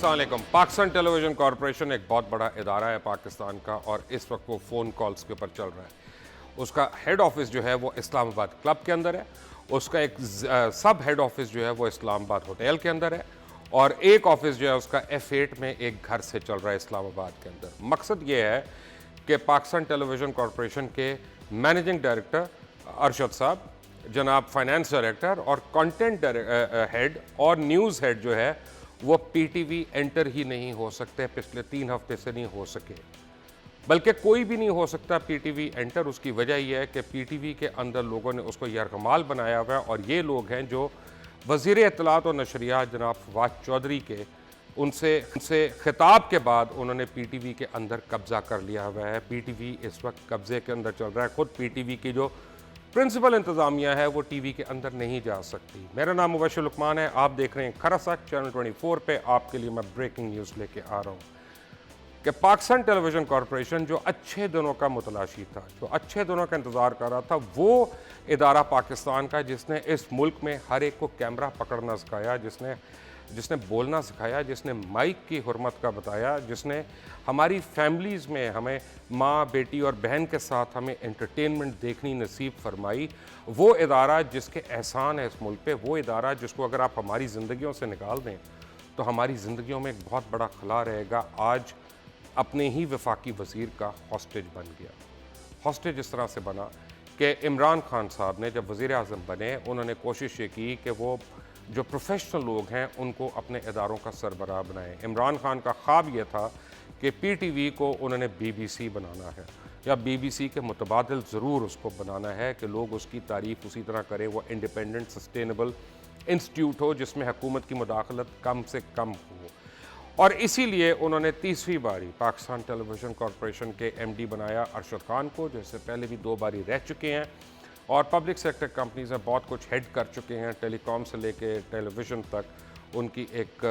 अस्सलाम वालेकुम। Pakistan television corporation एक बहुत बड़ा इदारा है पाकिस्तान का और इस वक्त वो फ़ोन कॉल्स के ऊपर चल रहा है। उसका हेड ऑफिस जो है वो इस्लामाबाद क्लब के अंदर है, उसका एक सब हेड ऑफिस जो है वो इस्लामाबाद होटल के अंदर है और एक ऑफिस जो है उसका F8 में एक घर से चल रहा है इस्लामाबाद के अंदर। मकसद ये है कि पाकिस्तान टेलीविज़न कॉरपोरेशन के मैनेजिंग डायरेक्टर अरशद साहब, जनाब फाइनेंस डायरेक्टर और कंटेंट हेड और न्यूज़ हेड जो है वो PTV एंटर ही नहीं हो सकते, पिछले 3 हफ्ते से नहीं हो सके। बल्कि कोई भी नहीं हो सकता PTV एंटर। उसकी वजह यह है कि PTV के अंदर लोगों ने उसको यरगमाल बनाया हुआ है और ये लोग हैं जो वज़ीर इत्तलात और नशरियात जनाब फवाद चौधरी के उनसे खिताब के बाद उन्होंने PTV के अंदर कब्ज़ा कर लिया हुआ है। PTV इस वक्त कब्ज़े के अंदर चल रहा है। ख़ुद PTV की जो प्रिंसिपल इंतज़ामिया है वो टीवी के अंदर नहीं जा सकती। मेरा नाम मुबश्शिर लुकमान है, आप देख रहे हैं खरा सच चैनल 24 पे। आपके लिए मैं ब्रेकिंग न्यूज़ लेके आ रहा हूँ कि पाकिस्तान टेलीविज़न कॉरपोरेशन जो अच्छे दिनों का मुतलाशी था, जो अच्छे दिनों का इंतज़ार कर रहा था, वो इदारा पाकिस्तान का जिसने इस मुल्क में हर एक को कैमरा पकड़ना सिखाया, जिसने बोलना सिखाया, जिसने माइक की हुर्मत का बताया, जिसने हमारी फैमिलीज़ में हमें माँ बेटी और बहन के साथ हमें एंटरटेनमेंट देखनी नसीब फरमाई, वो इदारा जिसके एहसान है इस मुल्क पे, वो इदारा जिसको अगर आप हमारी ज़िंदगियों से निकाल दें तो हमारी ज़िंदगियों में एक बहुत बड़ा खला रहेगा, आज अपने ही वफाकी वज़ीर का हॉस्टेज बन गया। हॉस्टेज इस तरह से बना कि इमरान खान साहब ने जब वज़ीर आज़म बने, उन्होंने कोशिश ये की कि वो जो प्रोफेशनल लोग हैं उनको अपने इदारों का सरबराह बनाएं। इमरान खान का ख्वाब ये था कि PTV को उन्होंने BBC बनाना है या BBC के मुतबादिल ज़रूर उसको बनाना है कि लोग उसकी तारीफ़ उसी तरह करें, वो इंडिपेंडेंट सस्टेनेबल इंस्टीट्यूट हो जिसमें हुकूमत की मुदाखलत कम से कम हो। और इसीलिए उन्होंने तीसरी बारी पाकिस्तान टेलीविज़न कॉरपोरेशन के MD बनाया अरशद खान को, जो इससे पहले भी 2 बारी रह चुके हैं और पब्लिक सेक्टर कंपनीज में बहुत कुछ हेड कर चुके हैं, टेलीकॉम से लेके टेलीविज़न तक। उनकी एक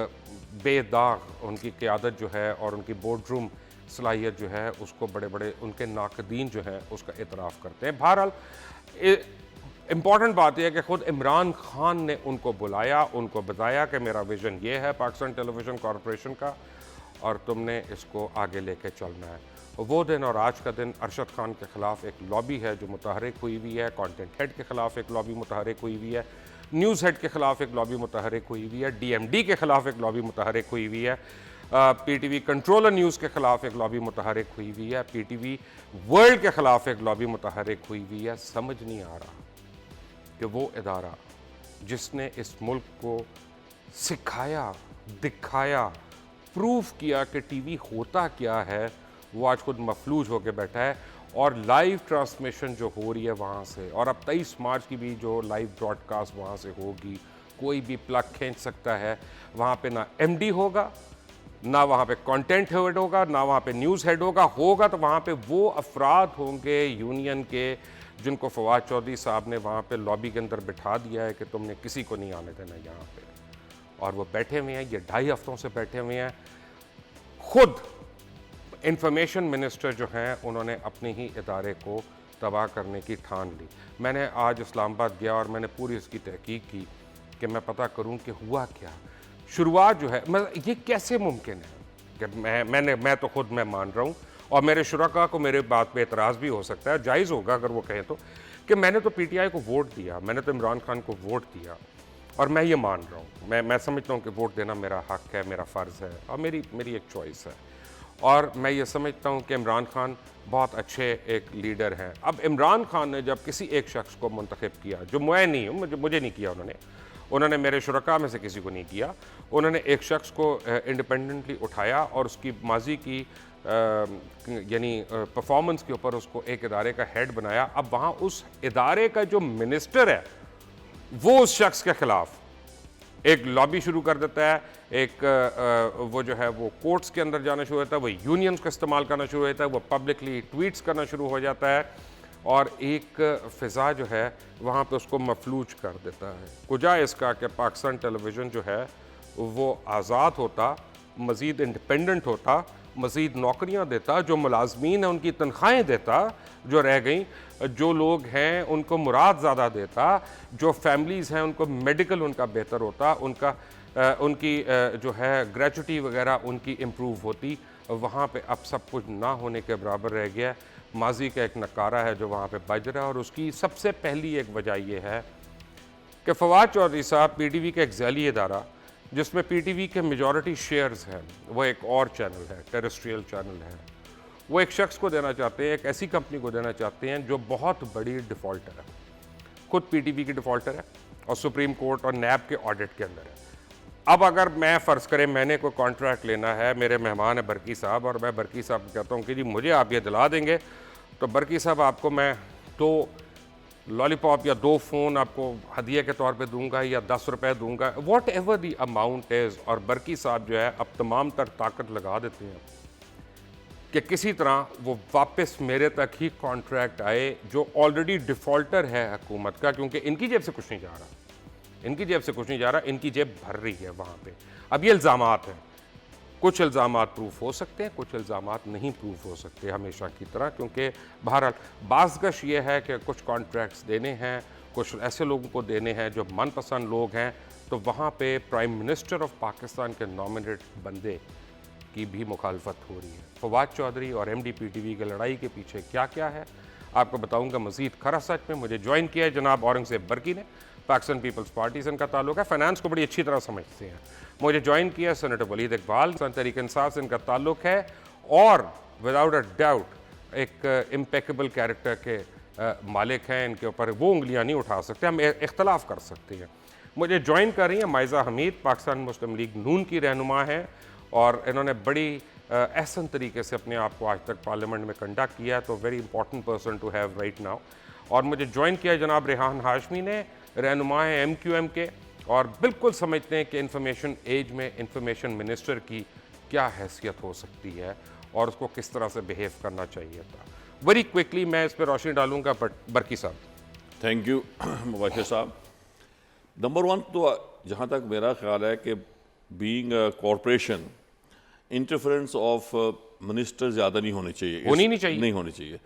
बेदाग उनकी क़यादत जो है और उनकी बोर्ड रूम सलाहियत जो है उसको बड़े बड़े उनके नाकदीन जो हैं उसका एतराफ़ करते हैं। बहरहाल इम्पॉर्टेंट बात यह है कि ख़ुद इमरान खान ने उनको बुलाया, उनको बताया कि मेरा विज़न ये है पाकिस्तान टेलीविज़न कॉरपोरेशन का और तुमने इसको आगे लेके चलना है। वो दिन और आज का दिन अरशद खान के ख़िलाफ़ एक लॉबी है जो मुतहरिक हुई हुई है, कंटेंट हेड के ख़िलाफ़ एक लॉबी मुतहरिक हुई हुई है, न्यूज़ हेड के ख़िलाफ़ एक लॉबी मुतहरिक हुई हुई है, DMD के ख़िलाफ़ एक लॉबी मुतहरिक हुई हुई है, PTV कंट्रोलर न्यूज़ के ख़िलाफ़ एक लॉबी मुतहरिक हुई हुई है, PTV वर्ल्ड के ख़िलाफ़ एक लॉबी मुतहरिक हुई हुई है। समझ नहीं आ रहा कि वो इदारा जिसने इस मुल्क को सिखाया, दिखाया, प्रूफ किया कि TV होता क्या है, वो आज खुद मफलूज होकर बैठा है और लाइव ट्रांसमिशन जो हो रही है वहाँ से, और अब 23 मार्च की भी जो लाइव ब्रॉडकास्ट वहाँ से होगी, कोई भी प्लग खींच सकता है। वहाँ पे ना MD होगा, ना वहाँ पे कंटेंट हेड होगा, ना वहाँ पे न्यूज़ हेड होगा तो वहाँ पे वो अफराद होंगे यूनियन के जिनको फवाद चौधरी साहब ने वहाँ पे लॉबी के अंदर बिठा दिया है कि तुमने किसी को नहीं आने देना यहाँ पे, और वो बैठे हुए हैं, ये 2.5 हफ्तों से बैठे हुए हैं। खुद इंफॉर्मेशन मिनिस्टर जो हैं उन्होंने अपने ही इदारे को तबाह करने की ठान ली। मैंने आज इस्लामाबाद गया और मैंने पूरी इसकी तहकीक की कि मैं पता करूं कि हुआ क्या। शुरुआत जो है, ये कैसे मुमकिन है कि मैं तो खुद मैं मान रहा हूं और मेरे शुरका को मेरे बात पे एतराज़ भी हो सकता है, जायज़ होगा अगर वो कहें तो, कि मैंने तो PTI को वोट दिया, मैंने तो इमरान खान को वोट दिया और मैं ये मान रहा हूँ, मैं समझता हूँ कि वोट देना मेरा हक़ है, मेरा फ़र्ज़ है और मेरी एक चॉइस है। और मैं ये समझता हूँ कि इमरान खान बहुत अच्छे एक लीडर हैं। अब इमरान खान ने जब किसी एक शख्स को मुंतखब किया, जो मैं नहीं हूँ, मुझे नहीं किया उन्होंने मेरे शुरका में से किसी को नहीं किया, उन्होंने एक शख्स को इंडिपेंडेंटली उठाया और उसकी माजी की यानी परफॉर्मेंस के ऊपर उसको एक इदारे का हेड बनाया। अब वहाँ उस इदारे का जो मिनिस्टर है वो उस शख्स के ख़िलाफ़ एक लॉबी शुरू कर देता है, वो जो है वो कोर्ट्स के अंदर जाना शुरू होता है, वो यूनियंस का इस्तेमाल करना शुरू होता है, वो पब्लिकली ट्वीट्स करना शुरू हो जाता है और एक फ़िज़ा जो है वहाँ पे उसको मफलूज कर देता है। कुजा इसका कि पाकिस्तान टेलीविज़न जो है वो आज़ाद होता, मज़ीद इंडिपेंडेंट होता, मज़ीद नौकरियाँ देता, जो मुलाजमीन हैं उनकी तनख्वाहें देता जो रह गई, जो लोग हैं उनको मुराद ज़्यादा देता, जो फैमिलीज़ हैं उनको मेडिकल उनका बेहतर होता, उनका उनकी जो है ग्रेजुटी वगैरह उनकी इम्प्रूव होती, वहाँ पे अब सब कुछ ना होने के बराबर रह गया है। माजी का एक नकारा है जो वहाँ पे बज रहा है, और उसकी सबसे पहली एक वजह यह है कि फवाद चौधरी साहब पीटीवी का एक ज़ैली इदारा जिसमें पीटीवी के मेजॉरिटी शेयर्स हैं, वो एक और चैनल है, टेरेस्ट्रियल चैनल है, वो एक शख्स को देना चाहते हैं, एक ऐसी कंपनी को देना चाहते हैं जो बहुत बड़ी डिफ़ॉल्टर है, खुद पीटीवी की डिफ़ॉल्टर है और सुप्रीम कोर्ट और नैब के ऑडिट के अंदर है। अब अगर मैं फ़र्ज़ करें मैंने कोई कॉन्ट्रैक्ट लेना है, मेरे मेहमान है बरकी साहब, और मैं बरकी साहब को कहता हूँ कि जी मुझे आप ये दिला देंगे, तो बरकी साहब आपको मैं 2 लॉलीपॉप या 2 फ़ोन आपको हदिया के तौर पे दूंगा या 10 रुपए दूंगा, what ever the amount is, और बरकी साहब जो है अब तमाम तर ताकत लगा देते हैं कि किसी तरह वो वापस मेरे तक ही कॉन्ट्रैक्ट आए जो ऑलरेडी डिफ़ॉल्टर है हुकूमत का, क्योंकि इनकी जेब से कुछ नहीं जा रहा, इनकी जेब से कुछ नहीं जा रहा, इनकी जेब भर रही है वहाँ पे। अब ये इल्ज़ामात हैं, कुछ इल्ज़ामात प्रूफ हो सकते हैं, कुछ इल्ज़ामात नहीं प्रूफ हो सकते हमेशा की तरह, क्योंकि बहरहाल बाज़गश ये है कि कुछ कॉन्ट्रैक्ट्स देने हैं, कुछ ऐसे लोगों को देने हैं जो मनपसंद लोग हैं, तो वहाँ पे प्राइम मिनिस्टर ऑफ पाकिस्तान के नॉमिनेट बंदे की भी मुखालफत हो रही है। फवाद चौधरी और MD-PTV की लड़ाई के पीछे क्या क्या है आपको बताऊँगा मज़ीद खरा सच में। मुझे ज्वाइन किया है जनाब औरंगज़ेब बरकी ने, पाकिस्तान पीपल्स पार्टी से इनका ताल्लुक है, फाइनेंस को बड़ी अच्छी तरह समझते हैं। मुझे ज्वाइन किया सेनेटर वलीद इकबाल, तहरीक इंसाफ से इनका ताल्लुक है, और विदाउट अ डाउट एक इम्पेकेबल कैरेक्टर के मालिक हैं, इनके ऊपर वो उंगलियां नहीं उठा सकते, हम इख्तलाफ कर सकते हैं। मुझे ज्वाइन कर रही हैं माइज़ा हमीद, पाकिस्तान मुस्लिम लीग नून की रहनुमा हैं, और इन्होंने बड़ी एहसन तरीके से अपने आप को आज तक पार्लियामेंट में कंडक्ट किया, तो very important person to have right now. और मुझे ज्वाइन किया जनाब रेहान हाशमी ने, रहनुमा है MQM के, और बिल्कुल समझते हैं कि इंफॉर्मेशन एज में इंफॉर्मेशन मिनिस्टर की क्या हैसियत हो सकती है और उसको किस तरह से बिहेव करना चाहिए था। वेरी क्विकली मैं इस पर रोशनी डालूंगा, बरकी साहब। थैंक यू मुबाशिर साहब। नंबर 1 तो जहाँ तक मेरा ख्याल है कि being corporation interference of minister ज़्यादा नहीं होनी चाहिए, नहीं होनी चाहिए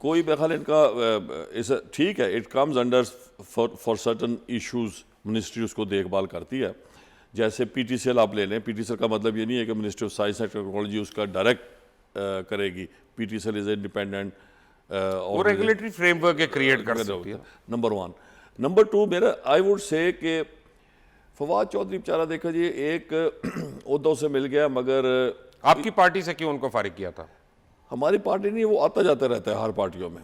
कोई। मेरा ख्याल इनका ठीक है, it comes under for certain issues ministry उसको देखभाल करती है। जैसे PTCL आप ले लें, PTCL का मतलब ये नहीं है कि ministry of science and technology उसका डायरेक्ट करेगी। PTCL इज़ इंडिपेंडेंट और रेगुलेटरी फ्रेमवर्क क्रिएट कर सकती है, नंबर 1। नंबर 2 मेरा आई वुड से कि फवाद चौधरी बेचारा देखा जी एक ओहदों से मिल गया, मगर आपकी पार्टी से क्यों उनको फारिग किया था? हमारी पार्टी नहीं, वो आता जाता रहता है हर पार्टियों में।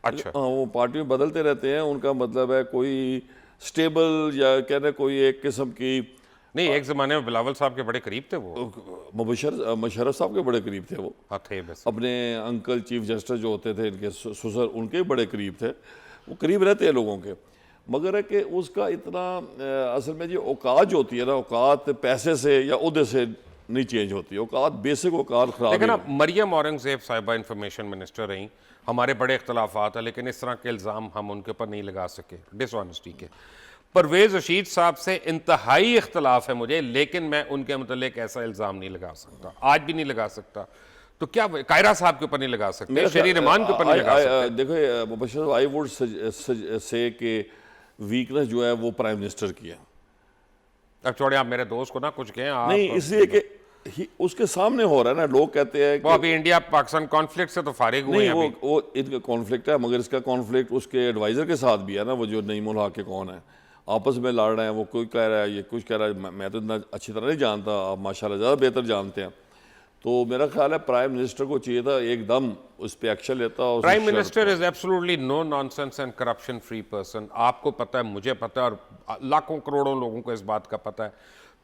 अच्छा, वो पार्टी में बदलते रहते हैं, उनका मतलब है कोई स्टेबल या कहना कोई एक किस्म की नहीं। एक ज़माने में बिलावल साहब के बड़े करीब थे वो, मुशर्रफ साहब के बड़े करीब थे वो। हाँ थे बस। अपने अंकल चीफ जस्टिस जो होते थे इनके ससुर, उनके बड़े करीब थे, वो करीब रहते हैं लोगों के। मगर है कि उसका इतना असल में जी औकात जो होती है ना, औकात पैसे से या उहदे से नहीं चेंज होती, औकात बेसिक औकात खराब है। लेकिन ना मरियम औरंगज़ेब साहिबा इंफॉर्मेशन मिनिस्टर रहीं, हमारे बड़े इख्तलाफात हैं, लेकिन इस तरह के इल्ज़ाम हम उनके ऊपर नहीं लगा सके डिसऑनेस्टी के। परवेज़ रशीद साहब से इंतहाई इख्तलाफ है मुझे, लेकिन मैं उनके मतलब ऐसा इल्ज़ाम नहीं लगा सकता, आज भी नहीं लगा सकता। तो क्या कायरा साहब के ऊपर नहीं लगा सकते, शेरी रहमान के ऊपर नहीं लगा सकते? देखो मुबशर, आई वुड से कि वीकनेस जो है वो प्राइम मिनिस्टर की है। अब छोड़े आप मेरे दोस्त को ना कुछ कहें आप, नहीं इसलिए कि उसके सामने हो रहा है ना, लोग कहते हैं वो अभी इंडिया पाकिस्तान कॉन्फ्लिक्ट से तो फारिग हुए हैं। वो इनका कॉन्फ्लिक्ट है, मगर इसका कॉन्फ्लिक्ट उसके एडवाइजर के साथ भी है ना, वो जो नईमुल हक के कौन है, आपस में लड़ रहे हैं। वो कोई कह रहा है, ये कुछ कह रहा है, मैं तो इतना अच्छी तरह नहीं जानता, आप माशाल्लाह ज़्यादा बेहतर जानते हैं। तो मेरा ख्याल है प्राइम मिनिस्टर को चाहिए था एकदम उस पर एक्शन लेता। और prime minister is absolutely no nonsense and corruption free person. आपको पता है, मुझे पता है, और लाखों करोड़ों लोगों को इस बात का पता है।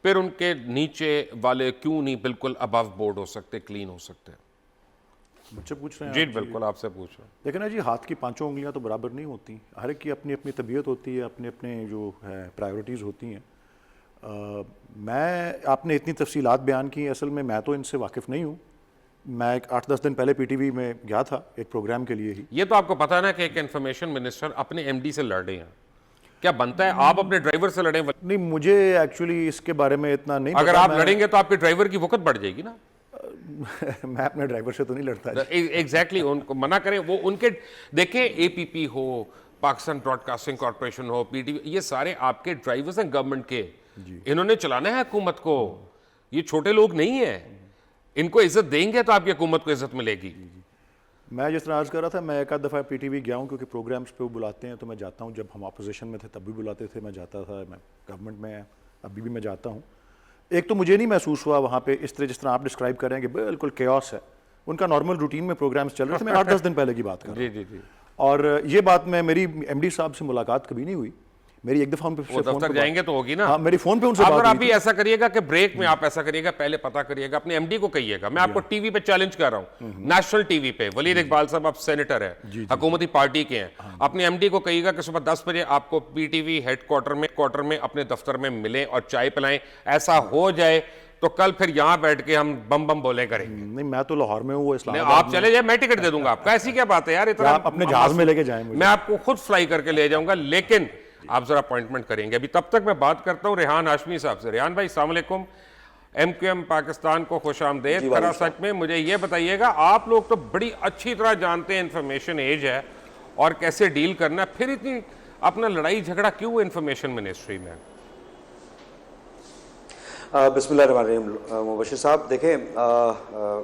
फिर उनके नीचे वाले क्यों नहीं बिल्कुल अबव बोर्ड हो सकते, क्लीन हो सकते? मुझसे पूछ रहे हैं जी आप? बिल्कुल आपसे पूछ रहे हैं। लेकिन ना जी, हाथ की पांचों उंगलियां तो बराबर नहीं होती, हर एक की अपनी अपनी तबीयत होती है, अपने अपने जो है प्रायोरिटीज़ होती हैं। मैं आपने इतनी तफसीलात बयान की, असल में मैं तो इनसे वाकिफ़ नहीं हूँ। मैं 8-10 दिन पहले PTV में गया था एक प्रोग्राम के लिए ही। ये तो आपको पता है ना कि एक इन्फॉर्मेशन मिनिस्टर अपने MD से लड़ रहे हैं, क्या बनता है आप अपने ड्राइवर से लड़े? नहीं, मुझे एक्चुअली इसके बारे में इतना नहीं अगर पता। आप लड़ेंगे तो आपके ड्राइवर की वक़्त बढ़ जाएगी ना। मैं अपने ड्राइवर से तो नहीं लड़ता। एग्जैक्टली उनको मना करें, वो उनके देखें, APP हो, पाकिस्तान ब्रॉडकास्टिंग कॉरपोरेशन हो, PTV, ये सारे आपके ड्राइवर्स हैं गवर्नमेंट के। इन्होंने चलाना है हुकूमत को, ये छोटे लोग नहीं है। इनको इज्जत देंगे तो आपकी हुकूमत को इज्जत मिलेगी। मैं जिस तरह अर्ज कर रहा था, मैं एक आध दफ़ा पीटीवी गया हूँ क्योंकि प्रोग्राम्स पे वो बुलाते हैं तो मैं जाता हूँ। जब हम अपोजिशन में थे तब भी बुलाते थे, मैं जाता था। मैं गवर्नमेंट में अभी भी मैं जाता हूँ। एक तो मुझे नहीं महसूस हुआ वहाँ पे इस तरह जिस तरह आप डिस्क्राइब कर रहे हैं कि बिल्कुल केओस है। उनका नॉर्मल रूटीन में प्रोग्राम्स चल रहे थे। मैं 8-10 दिन पहले की बात कर रहा हूँ। जी जी जी। और ये बात मेरी एमडी साहब से मुलाकात कभी नहीं हुई। मेरी एक दफ़ा उनसे वो दफ्तर जाएंगे तो होगी ना। हाँ, मेरी फ़ोन पे उनसे अगर बात आप हुई भी ऐसा करिएगा कि ब्रेक में आप ऐसा करिएगा, पहले पता करिएगा, अपने एमडी को कहिएगा। मैं आपको टीवी पे चैलेंज कर रहा हूं, नेशनल टीवी पे। वलीद इकबाल साहब आप सेनेटर है, हुकूमती पार्टी के हैं, अपने एमडी को कहिएगा कि सुबह 10 बजे आपको पीटीवी हेडक्वार्टर में अपने दफ्तर में मिलें और चाय पिलाएं। ऐसा हो जाए तो कल फिर यहां बैठ के हम बम बम बोले करेंगे। नहीं, मैं तो लाहौर में हूँ, वो इस्लामाबाद आप चले जाए, मैं टिकट दे दूंगा आपका। ऐसी क्या बात है यार, इतना आप अपने जहाज में लेके जाएं मुझे। मैं आपको खुद फ्लाई करके ले जाऊंगा, लेकिन आप जरा अपॉइंटमेंट करेंगे। अभी तब तक मैं बात करता हूं रेहान हाशमी साहब से। रेहान भाई अस्सलाम वालेकुम, एमक्यूएम पाकिस्तान को खुश आमदेद। खरा सच में मुझे ये बताइएगा, आप लोग तो बड़ी अच्छी तरह जानते हैं इंफॉर्मेशन एज है और कैसे डील करना है, फिर इतनी अपना लड़ाई झगड़ा क्यों इंफॉर्मेशन मिनिस्ट्री में? बिस्मिल्लाहिर्रहमानिर्रहीम। मुबशिर साहब देखें,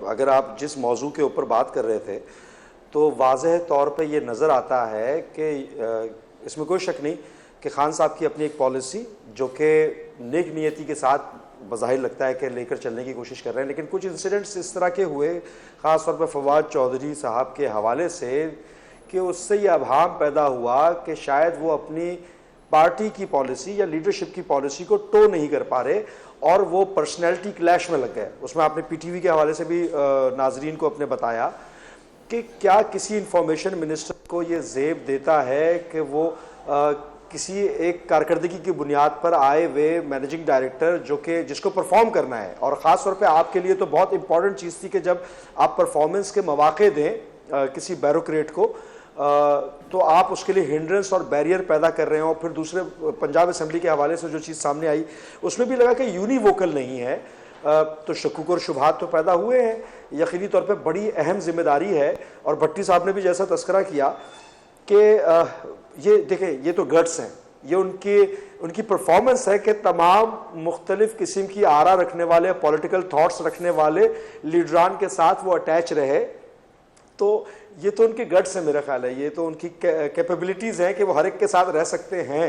अगर आप जिस मौजू के ऊपर बात कर रहे थे तो वाज़ेह तौर पे ये नज़र आता है कि इसमें कोई शक नहीं कि खान साहब की अपनी एक पॉलिसी जो कि नेक नियति के साथ बज़ाहिर लगता है कि लेकर चलने की कोशिश कर रहे हैं, लेकिन कुछ इंसिडेंट्स इस तरह के हुए ख़ास तौर पर फवाद चौधरी साहब के हवाले से कि उससे ये अभाम पैदा हुआ कि शायद वो अपनी पार्टी की पॉलिसी या लीडरशिप की पॉलिसी को टो नहीं कर पा रहे और वो पर्सनैलिटी क्लैश में लग गए। उसमें आपने पीटीवी के हवाले से भी नाजरीन को अपने बताया कि क्या किसी इंफॉर्मेशन मिनिस्टर को ये जेब देता है कि वो किसी एक कारकर्दगी की बुनियाद पर आए वे मैनेजिंग डायरेक्टर जो कि जिसको परफॉर्म करना है, और ख़ास तौर पे आपके लिए तो बहुत इंपॉर्टेंट चीज़ थी कि जब आप परफॉर्मेंस के मौके दें किसी बैरोक्रेट को, तो आप उसके लिए हिंड्रेंस और बैरियर पैदा कर रहे हैं। और फिर दूसरे पंजाब असेंबली के हवाले से जो चीज़ सामने आई उसमें भी लगा कि यूनिवोकल नहीं है, तो शकुक और शुबहात तो पैदा हुए हैं। यकीनी तौर पे बड़ी अहम जिम्मेदारी है, और भट्टी साहब ने भी जैसा तस्करा किया कि ये देखें, ये तो गट्स हैं, ये उनकी परफॉर्मेंस है कि तमाम मुख्तलिफ किस्म की आरा रखने वाले, पॉलिटिकल थाट्स रखने वाले लीडरान के साथ वो अटैच रहे। तो ये तो उनके गट्स है, मेरा ख्याल है, ये तो उनकी कैपेबिलिटीज़ हैं कि वो हर एक के साथ रह सकते हैं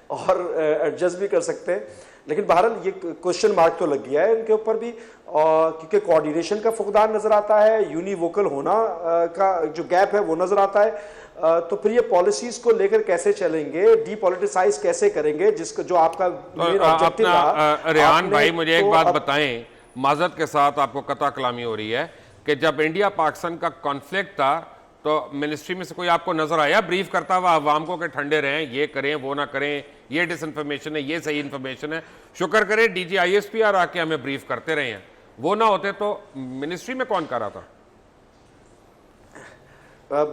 और एडजस्ट भी कर सकते हैं। लेकिन बहरहाल ये क्वेश्चन मार्क तो लग गया है इनके ऊपर भी, क्योंकि कोऑर्डिनेशन का फुकदान नज़र आता है, यूनिवोकल होना का जो गैप है वो नज़र आता है। तो फिर ये पॉलिसीज को लेकर कैसे चलेंगे, डीपॉलिटिसाइज कैसे करेंगे, जिसका जो आपका मेन ऑब्जेक्टिव रहा। रेहान भाई मुझे एक बात बताएं, माजरत के साथ आपको कता कलामी हो रही है कि जब इंडिया पाकिस्तान का कॉन्फ्लिक्ट था तो मिनिस्ट्री में से कोई आपको नजर आया ब्रीफ करता हुआ अवाम को कि ठंडे रहें, ये करें वो ना करें, ये डिसइंफॉर्मेशन है, ये सही इन्फॉर्मेशन है? शुक्र करें डीजी ISPR आके हमें ब्रीफ करते रहे हैं, वो ना होते तो मिनिस्ट्री में कौन कर रहा था?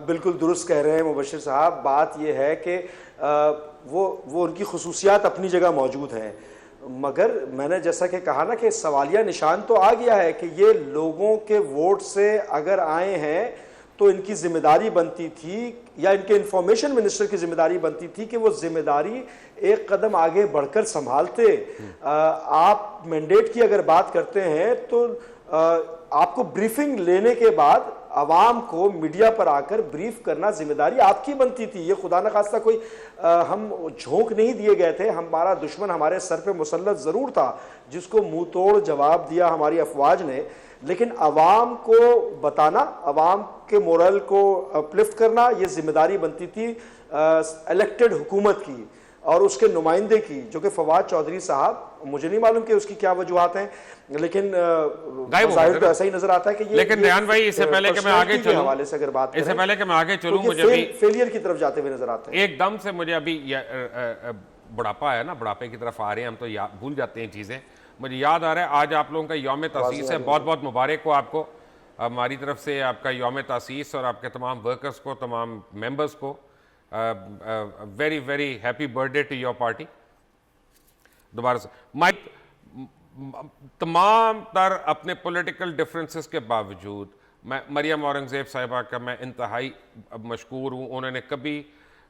बिल्कुल दुरुस्त कह रहे हैं मुबशिर साहब। बात यह है कि वो उनकी खुसूसियात अपनी जगह मौजूद हैं, मगर मैंने जैसा कि कहा ना कि सवालिया निशान तो आ गया है कि ये लोगों के वोट से अगर आए हैं तो इनकी जिम्मेदारी बनती थी, या इनके इंफॉर्मेशन मिनिस्टर की जिम्मेदारी बनती थी कि वो जिम्मेदारी एक कदम आगे बढ़कर संभालते। आप मैंडेट की अगर बात करते हैं तो आपको ब्रीफिंग लेने के बाद आवाम को मीडिया पर आकर ब्रीफ करना जिम्मेदारी आपकी बनती थी। ये खुदा न खास्ता कोई हम झोंक नहीं दिए गए थे, हमारा दुश्मन हमारे सर पे मुसल्लत ज़रूर था जिसको मुंह तोड़ जवाब दिया हमारी अफवाज ने, लेकिन आवाम को बताना, आवाम के मोरल को अपलिफ्ट करना, ये जिम्मेदारी बनती थी इलेक्टेड हुकूमत की और उसके नुमाइंदे की, जो कि फवाद चौधरी साहब, मुझे नहीं मालूम कि उसकी क्या वजूहात हैं, लेकिन जाहिर तो ऐसा ही नजर आता है कि ये। लेकिन रेहान भाई इससे पहले कि मैं आगे चलूं, हवाले से अगर बात इससे पहले कि मैं आगे चलूं, तो मुझे भी फेलियर की तरफ जाते हुए नजर आता है। एकदम से मुझे अभी बुढ़ापा है ना, बुढ़ापे की तरफ आ रहे हैं हम, तो भूल जाते हैं चीजें। मुझे याद आ रहा है आज आप लोगों का यौम तासीस है, बहुत बहुत मुबारक हो आपको, हमारी तरफ से आपका यौम तासीस और आपके तमाम वर्कर्स को, तमाम मेंबर्स को very very happy birthday to your party. दोबारा से माइक, तमाम तर अपने पॉलिटिकल डिफरेंसेस के बावजूद मैं मरियम औरंगज़ेब साहिबा का मैं इंतहाई मशकूर हूँ। उन्होंने कभी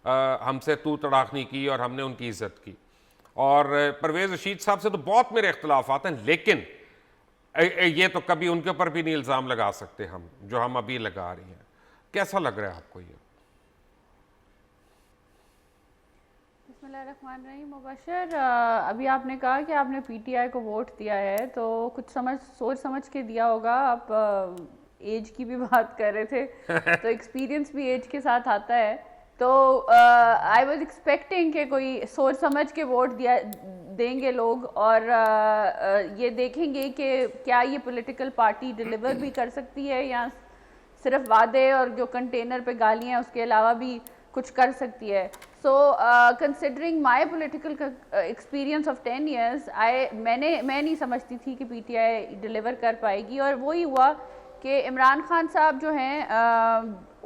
हमसे तू तड़ाक नहीं की और हमने उनकी इज़्ज़त की। और परवेज़ रशीद साहब से तो बहुत मेरे इख्तलाफात हैं, लेकिन ये तो कभी उनके ऊपर भी नहीं इल्ज़ाम लगा सकते हम, जो हम अभी लगा रही हैं। कैसा लग रहा है आपको ये? बिस्मिल्लाहिर्रहमानिर्रहीम। मुबशर, अभी आपने कहा कि आपने पीटीआई को वोट दिया है, तो कुछ सोच समझ के दिया होगा। आप एज की भी बात कर रहे थे तो एक्सपीरियंस भी एज के साथ आता है। तो आई वाज एक्सपेक्टिंग कि कोई सोच समझ के वोट देंगे लोग और ये देखेंगे कि क्या ये पॉलिटिकल पार्टी डिलीवर भी कर सकती है या सिर्फ वादे और जो कंटेनर पे गालियाँ हैं उसके अलावा भी कुछ कर सकती है। So considering my political experience of 10 years, मैं नहीं समझती थी कि पीटीआई डिलीवर कर पाएगी। और वही हुआ कि इमरान खान साहब जो हैं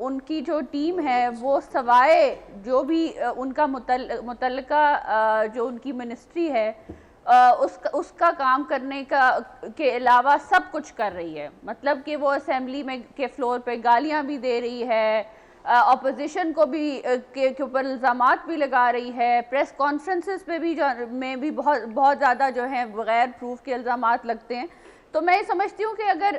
उनकी जो टीम है वो सवाए जो भी उनका मुतल्लिका जो उनकी मिनिस्ट्री है उसका काम करने के अलावा सब कुछ कर रही है। मतलब कि वो असेंबली में के फ्लोर पे गालियां भी दे रही है, अपोजिशन को भी के ऊपर इल्ज़ामात भी लगा रही है, प्रेस कॉन्फ्रेंसेस पे भी में भी बहुत ज़्यादा जो है बगैर प्रूफ के इल्ज़ामात लगते हैं। तो मैं समझती हूँ कि अगर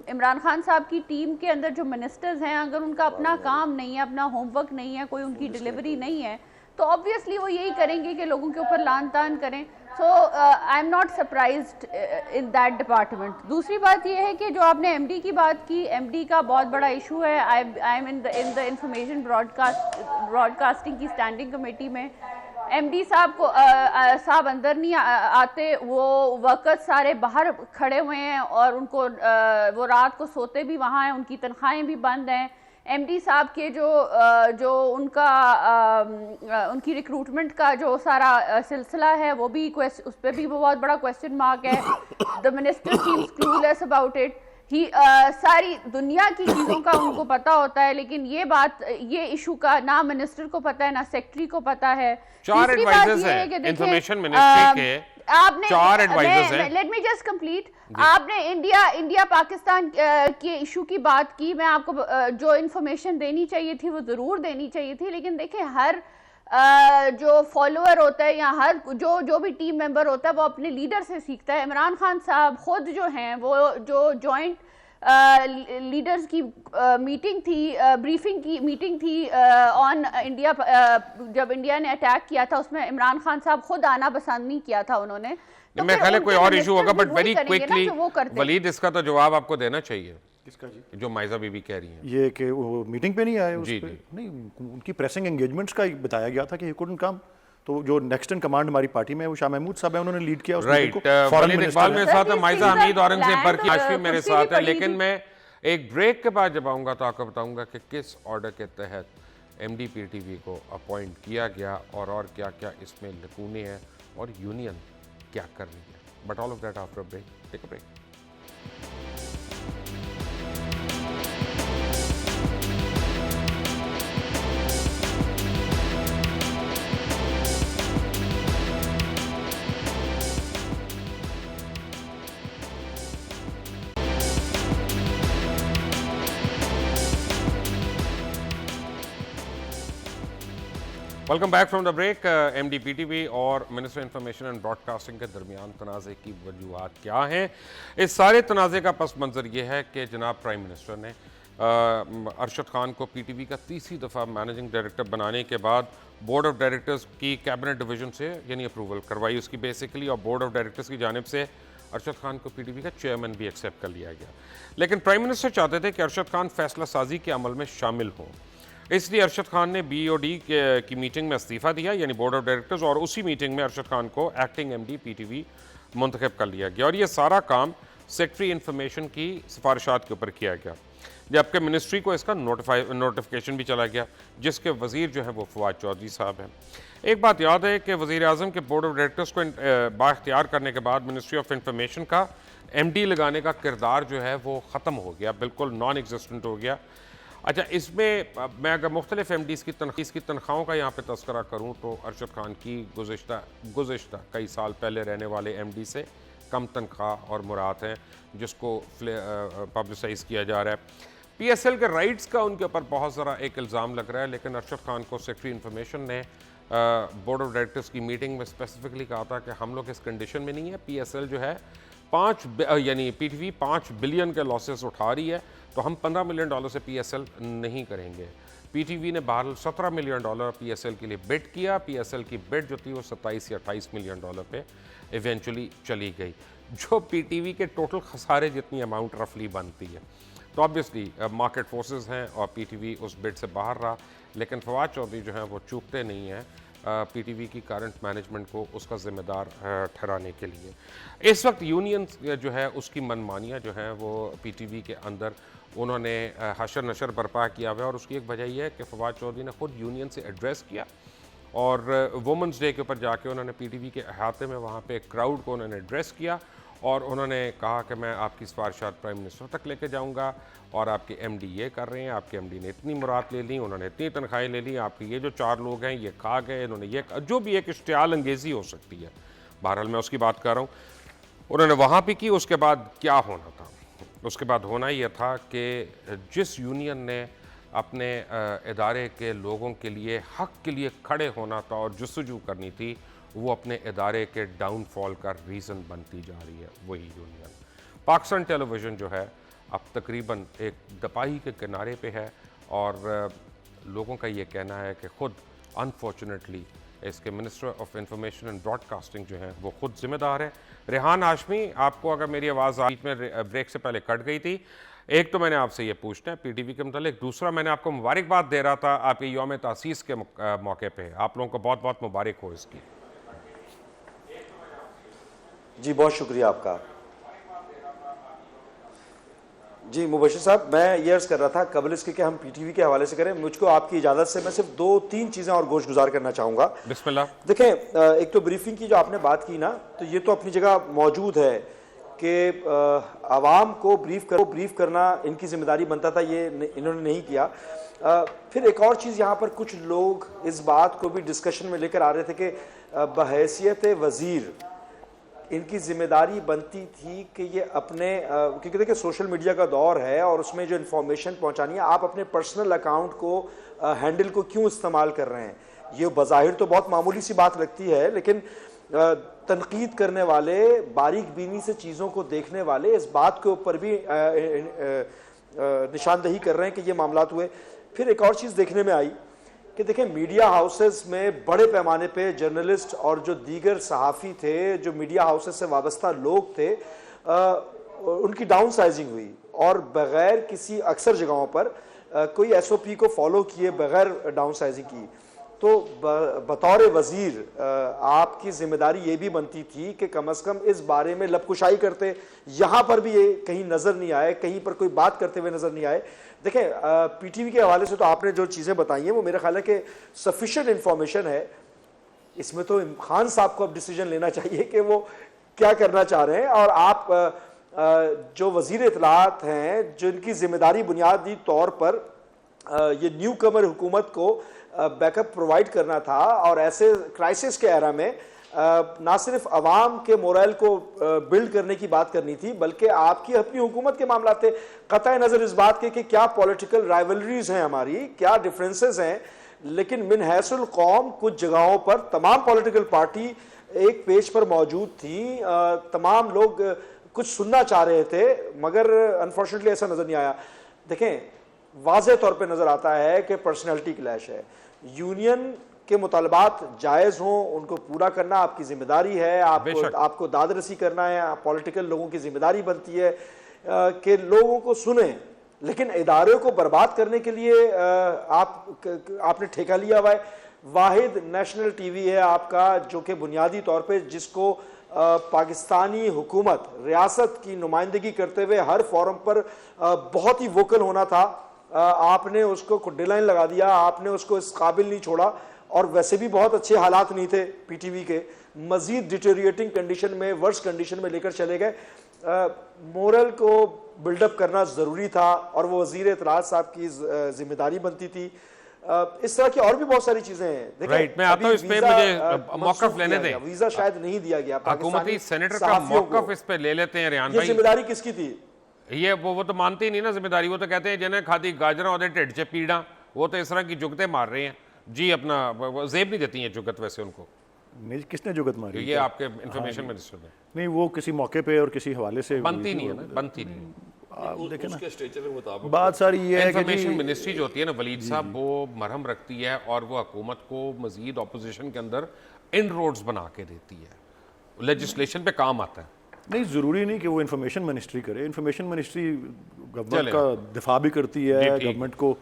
इमरान खान साहब की टीम के अंदर जो मिनिस्टर्स हैं अगर उनका अपना काम नहीं है, अपना होमवर्क नहीं है, कोई उनकी डिलीवरी नहीं है, तो ऑब्वियसली वो यही करेंगे कि लोगों के ऊपर लान तान करें। So I am not surprised in that department. दूसरी बात ये है कि जो आपने एमडी की बात की, एमडी का बहुत बड़ा इशू है। I am in the information broadcasting की स्टैंडिंग कमेटी में। एमडी साहब को साहब अंदर नहीं आते, वो वर्कर्स सारे बाहर खड़े हुए हैं और उनको वो रात को सोते भी वहाँ हैं, उनकी तनख्वाहें भी बंद हैं। एमडी साहब के जो उनकी रिक्रूटमेंट का जो सारा सिलसिला है वो भी उस पर भी बहुत बड़ा क्वेश्चन मार्क है। The minister seems clueless about it. ही सारी दुनिया की चीज़ों का उनको पता होता है, लेकिन ये इशू का ना मिनिस्टर को पता है ना सेक्रेटरी को पता है। 4 एडवाइजर्स हैं इंफॉर्मेशन मिनिस्ट्री के, आपने 4 एडवाइजर्स हैं। Let me just complete. आपने इंडिया पाकिस्तान के इशू की बात की। मैं आपको जो इन्फॉर्मेशन देनी चाहिए थी वो ज़रूर देनी चाहिए थी, लेकिन देखिए हर जो फॉलोअर होता है या हर जो भी टीम मेंबर होता है वो अपने लीडर से सीखता है। इमरान खान साहब खुद जो हैं वो जो जॉइंट लीडर्स की मीटिंग थी, ब्रीफिंग की मीटिंग थी ऑन इंडिया, जब इंडिया ने अटैक किया था उसमें इमरान खान साहब खुद आना पसंद नहीं किया था उन्होंने। तो मैं ख्याल है कोई और इशू होगा, बट वेरी क्विकली वलीद इसका तो जवाब आपको देना चाहिए। किसका जी? जो माइजा बीबी कह रही हैं ये कि वो मीटिंग पे नहीं आए उस जी, पे? जी। नहीं, उनकी प्रेसिंग एंगेजमेंट्स का बताया गया था कि ही कुडंट कम। तो जो नेक्स्ट इन कमांड हमारी पार्टी में है वो शाह महमूद साहब है, उन्होंने लीड किया उस मीटिंग राइट। को। फॉरेन वलीद इकबाल मेरे साथ है, माइजा हमीद औरंगजेब पर की आशफी मेरे कुर्सी भी साथ है। पड़ी लेकिन थी। मैं एक ब्रेक के बाद जब आऊँगा तो आपको बताऊँगा कि किस ऑर्डर के तहत MDPTV को अपॉइंट किया गया और क्या क्या इसमें लकूने हैं और यूनियन क्या कर रही है। But all of that after break. Take a break. Welcome back from the break. MDPTV और मिनिस्टर इंफॉर्मेशन एंड ब्रॉडकास्टिंग के दरमियान तनाज़े की वजूहात क्या हैं? इस सारे तनाज़े का पस मंज़र ये है कि जनाब प्राइम मिनिस्टर ने अरशद खान को PTV का तीसरी दफ़ा मैनेजिंग डायरेक्टर बनाने के बाद बोर्ड ऑफ डायरेक्टर्स की कैबिनेट डिवीज़न से यानी अप्रूवल करवाई उसकी बेसिकली, और बोर्ड ऑफ डायरेक्टर्स की जानिब से अरशद खान को PTV का चेयरमैन भी एक्सेप्ट कर लिया गया। लेकिन प्राइम मिनिस्टर चाहते थे कि अरशद खान फैसला साजी के अमल में शामिल हों, इसलिए अरशद खान ने BOD की मीटिंग में इस्तीफ़ा दिया यानी बोर्ड ऑफ डायरेक्टर्स, और उसी मीटिंग में अरशद खान को एक्टिंग MD PTV मुंतखब कर लिया गया। और ये सारा काम सेक्रेटरी इंफॉर्मेशन की सिफारिशात के ऊपर किया गया, जबकि मिनिस्ट्री को इसका नोटिफिकेशन भी चला गया, जिसके वज़ीर जो है वो फवाद चौधरी साहब हैं। एक बात याद है कि वज़ीर आज़म के बोर्ड ऑफ डायरेक्टर्स को बाख्तियार करने के बाद मिनिस्ट्री ऑफ इंफॉर्मेशन का MD लगाने का किरदार जो है वो ख़त्म हो गया, बिल्कुल नॉन एग्जिस्टेंट हो गया। अच्छा, इसमें मैं अगर मुख्तलिफ MDs की तनख्वाहों का यहाँ पे तस्करा करूँ तो अरशद खान की गुज़िश्ता कई साल पहले रहने वाले MD से कम तनख्वाह और मुराद हैं, जिसको पब्लिसाइज़ किया जा रहा है। PSL के राइट्स का उनके ऊपर बहुत ज़रा एक इल्ज़ाम लग रहा है, लेकिन अरशद खान को सेक्रेटरी इंफॉर्मेशन ने बोर्ड ऑफ डायरेक्टर्स की मीटिंग में स्पेसिफिकली कहा था कि हम लोग इस कंडीशन में नहीं है, PSL जो है यानी PTV 5 बिलियन के लॉसेस उठा रही है, तो हम $15 मिलियन से PSL नहीं करेंगे। PTV ने बहरहाल $17 मिलियन PSL के लिए बिड किया। PSL की बिड जो थी वो 27 या 28 मिलियन पे इवेंचुअली चली गई, जो PTV के टोटल खसारे जितनी अमाउंट रफली बनती है। तो ऑब्वियसली मार्केट फोर्सेस हैं और PTV उस बिड से बाहर रहा, लेकिन फवाद चौधरी जो हैं वो चूकते नहीं हैं PTV की करंट मैनेजमेंट को उसका ज़िम्मेदार ठहराने के लिए। इस वक्त यूनियन जो है उसकी मनमानियाँ जो हैं वो PTV के अंदर उन्होंने हशर नशर बर्पा किया हुआ है, और उसकी एक वजह यह है कि फवाद चौधरी ने खुद यूनियन से एड्रेस किया और वुमेंस डे के ऊपर जाके उन्होंने PTV के अहाते में वहाँ पे क्राउड को उन्होंने एड्रेस किया और उन्होंने कहा कि मैं आपकी सिफारिशात प्राइम मिनिस्टर तक लेके जाऊंगा और आपके MD ये कर रहे हैं, आपके MD ने इतनी मुराद ले ली, उन्होंने इतनी तनख्वाहें ले ली, आपके ये जो 4 लोग हैं ये खा गए, इन्होंने ये जो भी एक इश्तियाल अंगेज़ी हो सकती है, बहरहाल मैं उसकी बात कर रहा हूँ, उन्होंने वहाँ पे की। उसके बाद क्या होना था? उसके बाद होना यह था कि जिस यूनियन ने अपने इदारे के लोगों के लिए हक़ के लिए खड़े होना था और जस्तजू करनी थी, वो अपने इदारे के डाउनफॉल का रीज़न बनती जा रही है वही यूनियन। पाकिस्तान टेलीविज़न जो है अब तकरीबन एक दपाही के किनारे पे है और लोगों का ये कहना है कि ख़ुद अनफॉर्चुनेटली इसके minister of information and broadcasting जो है वो ख़ुद ज़िम्मेदार है। रेहान हाशमी, आपको अगर मेरी आवाज़ बीच में ब्रेक से पहले कट गई थी, एक तो मैंने आपसे ये पूछना है PTV के मतलब, दूसरा मैंने आपको मुबारकबाद दे रहा था आपके यौम तासीस के मौके पे, आप लोगों को बहुत बहुत मुबारक हो इसकी। जी बहुत शुक्रिया आपका। जी मुबशिर साहब, मैं ये अर्ज़ कर रहा था कबल इसके कि हम PTV के हवाले से करें, मुझको आपकी इजाज़त से मैं सिर्फ 2-3 चीज़ें और गोश गुजार करना चाहूँगा। बिस्मिल्लाह। देखें, एक तो ब्रीफिंग की जो आपने बात की ना, तो ये तो अपनी जगह मौजूद है कि आवाम को ब्रीफ करना इनकी जिम्मेदारी बनता था, ये इन्होंने नहीं किया। फिर एक और चीज़ यहाँ पर कुछ लोग इस बात को भी डिस्कशन में लेकर आ रहे थे कि बहैसियत वज़ीर इनकी जिम्मेदारी बनती थी कि ये अपने क्योंकि देखिए सोशल मीडिया का दौर है और उसमें जो इन्फॉर्मेशन पहुंचानी है, आप अपने पर्सनल अकाउंट को हैंडल को क्यों इस्तेमाल कर रहे हैं? ये बज़ाहिर तो बहुत मामूली सी बात लगती है, लेकिन तनकीद करने वाले, बारीक बीनी से चीज़ों को देखने वाले इस बात के ऊपर भी निशानदही कर रहे हैं कि ये मामलात हुए। फिर एक और चीज़ देखने में आई कि देखें, मीडिया हाउसेस में बड़े पैमाने पे जर्नलिस्ट और जो दीगर सहाफ़ी थे, जो मीडिया हाउसेस से वाबस्ता लोग थे, उनकी डाउन साइजिंग हुई और बग़ैर किसी अक्सर जगहों पर कोई SOP को फॉलो किए बग़ैर डाउन साइजिंग की। तो बतौर वज़ीर आपकी ज़िम्मेदारी ये भी बनती थी कि कम अज़ कम इस बारे में लबकुशाई करते, यहाँ पर भी ये कहीं नज़र नहीं आए, कहीं पर कोई बात करते हुए नज़र नहीं आए। देखें, PTV के हवाले से तो आपने जो चीज़ें बताई हैं वो मेरा ख्याल है कि सफिशेंट इंफॉर्मेशन है। इसमें तो खान साहब को अब डिसीजन लेना चाहिए कि वो क्या करना चाह रहे हैं, और आप जो वज़ीर इत्तलाआत हैं, जिनकी ज़िम्मेदारी बुनियादी तौर पर ये न्यू कमर हुकूमत को बैकअप प्रोवाइड करना था, और ऐसे क्राइसिस के एरा में ना सिर्फ अवाम के मोरल को बिल्ड करने की बात करनी थी, बल्कि आपकी अपनी हुकूमत के मामला थे, कतई नज़र इस बात के कि क्या पॉलिटिकल राइवलरीज हैं हमारी, क्या डिफरेंसेस हैं, लेकिन मिन हैसुल कौम कुछ जगहों पर तमाम पॉलिटिकल पार्टी एक पेज पर मौजूद थी, तमाम लोग कुछ सुनना चाह रहे थे, मगर अनफॉर्चुनेटली ऐसा नज़र नहीं आया। देखें, वाज़ेह तौर पे नज़र आता है कि पर्सनैलिटी क्लैश है। यूनियन के मुतालबात जायज़ हों, उनको पूरा करना आपकी जिम्मेदारी है, आपको दादरसी करना है, पॉलिटिकल लोगों की जिम्मेदारी बनती है कि लोगों को सुने, लेकिन इदारों को बर्बाद करने के लिए आपने ठेका लिया हुआ है। वाहिद नेशनल TV है आपका, जो कि बुनियादी तौर पर जिसको पाकिस्तानी हुकूमत रियासत की नुमाइंदगी करते हुए हर फोरम पर बहुत ही वोकल होना था, आपने उसको डेडलाइन लगा दिया, आपने उसको इस काबिल नहीं छोड़ा, और वैसे भी बहुत अच्छे हालात नहीं थे PTV के, मजीद डिटेरिएटिंग कंडीशन में, वर्स कंडीशन में लेकर चले गए। मोरल को बिल्डअप करना ज़रूरी था और वो वज़ीर इत्तलाआत साहब की जिम्मेदारी बनती थी। इस तरह की और भी बहुत सारी चीजें हैं। राइट, मैं आता हूं इस पे, मुझे मौक़िफ़ लेने दें। वीजा शायद नहीं दिया गया, हुकूमती सेनेटर का मौक़िफ़ इस पे ले लेते हैं रेहान भाई। जिम्मेदारी किसकी थी? ये वो तो मानते ही नहीं ना जिम्मेदारी, वो तो कहते हैं जिन्हें खाती गाजरा और ढिड च पीड़ा, वो तो इस तरह की जुगते मार रहे हैं। जी अपना वो जेब नहीं देती हैं जुगत वैसे उनको, नहीं, किसने जुगत मारी? ये आपके इंफॉर्मेशन मिनिस्टर ने। नहीं, वो किसी मौके पे और किसी हवाले से बनती नहीं है ना, बनती नहीं है। आप देखें ना, उसके स्टेचर के मुताबिक बात सारी ये है कि इंफॉर्मेशन मिनिस्ट्री जो होती है ना वलीद साहब, वो मरहम रखती है और वो हुकूमत को मजीद अपोजिशन के अंदर इन रोड्स बना के देती है, लेजिस्लेशन पे काम आता है। नहीं, ज़रूरी नहीं कि वो इन्फॉर्मेशन मिनिस्ट्री करे। इन्फॉर्मेशन मिनिस्ट्री गवर्नमेंट चलेगा। का दिफा भी करती है, जी, ठीक। गवर्नमेंट को